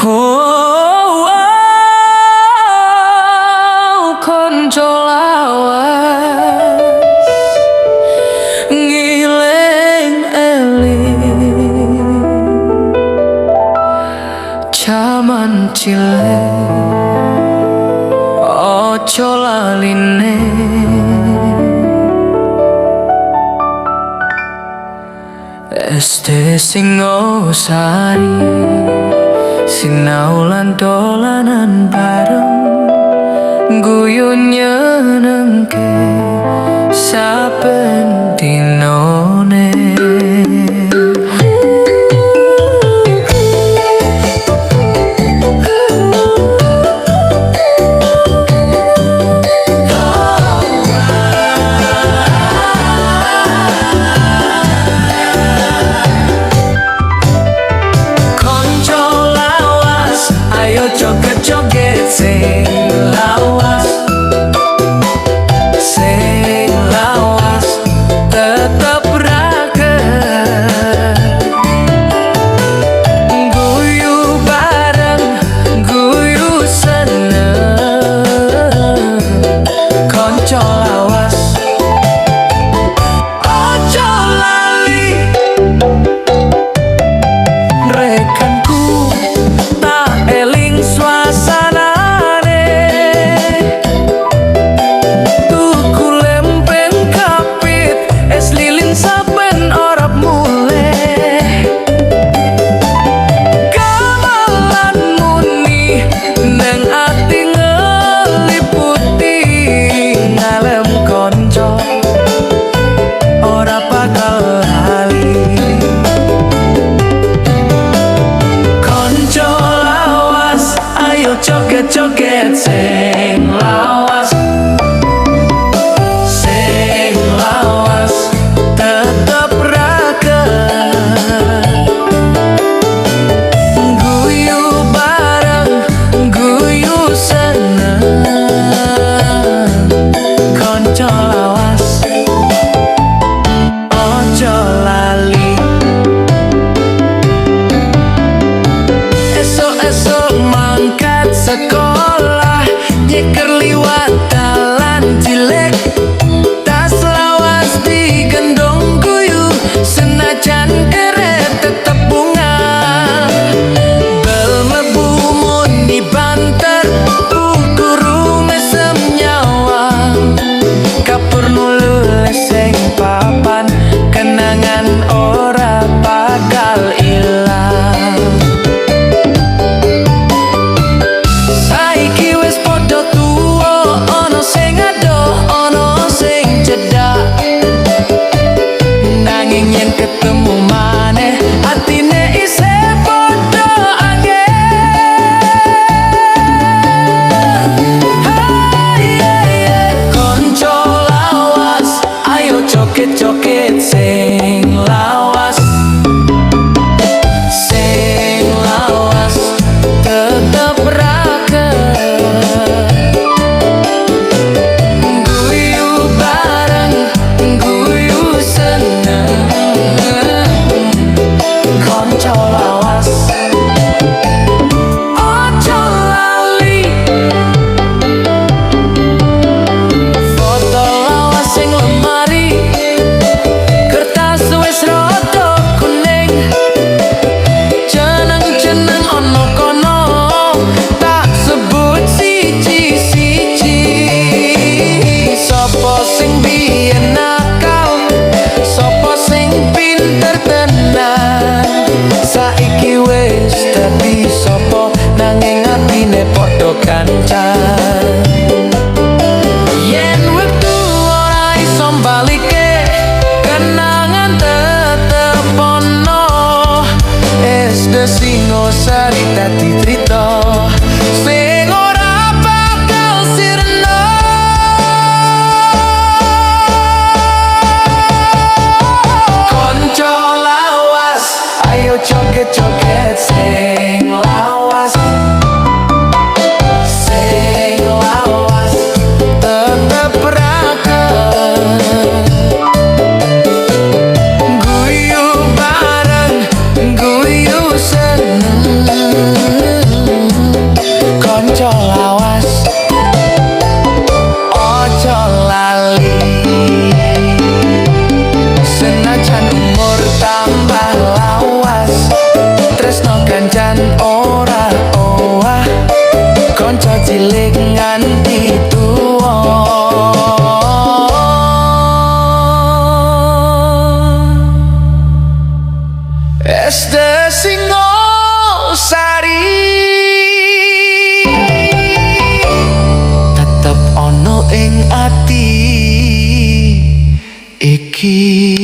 Oh, konco lawas ngiling-eling jaman cilik ojo laline SD Singosari sinau lan dolanan bareng guyu nyenengke saben dinone. Joget-joget sing lawas, sing lawas tetep raket. Guyu bareng, guyu seneng, konco lawas ojo lali rekanku tak eling suasanane tuku lempeng kapit es lilin saben orap mulai gamelan muni neng ati ngeliputi ngalem konco ora bakal lali. Konco lawas ayo joget-joget sing lawas, sing lawas tetep raket. Guyu bareng, guyu seneng, konco lawas ojo lali. Esok-esok mangkat sekolah nyeker liwat dalan cilik tas lawas digendong guyu senajan eret tetep bunga bel mlebu muni banter guru mesem nyawa kapur nulis sing papan kenangan ora bakal ilang. Saiki wis padha tuwa ana sing adoh ana sing cedhak nanging yen ketemu maneh atine isih padha angel. Konco lawas ayo joget-joget sing lawas, sing lawas tetep raket. Guyu bareng, guyu seneng, konco lawas ojo lali. Foto lawas sing lemari kertas wis rada kuning jeneng-jeneng ono kono tak sebut siji-siji. Sopo sing biyen nakal, sopo sing pinter tenan, saiki wis dadi sopo nanging atine padha kancan. Yen wektu ora iso mbalike kenangan tetep ono SD Singosari dadi crita sing ora bakal sirna. Konco lawas ayo joget-joget sing lawas, sing lawas tetep raket. Guyu bareng, guyu seneng, tambah lawas. Tresno kancan ora owah, konco cilik nganti tuwa. Esta Singosari tetep ono ing ati iki.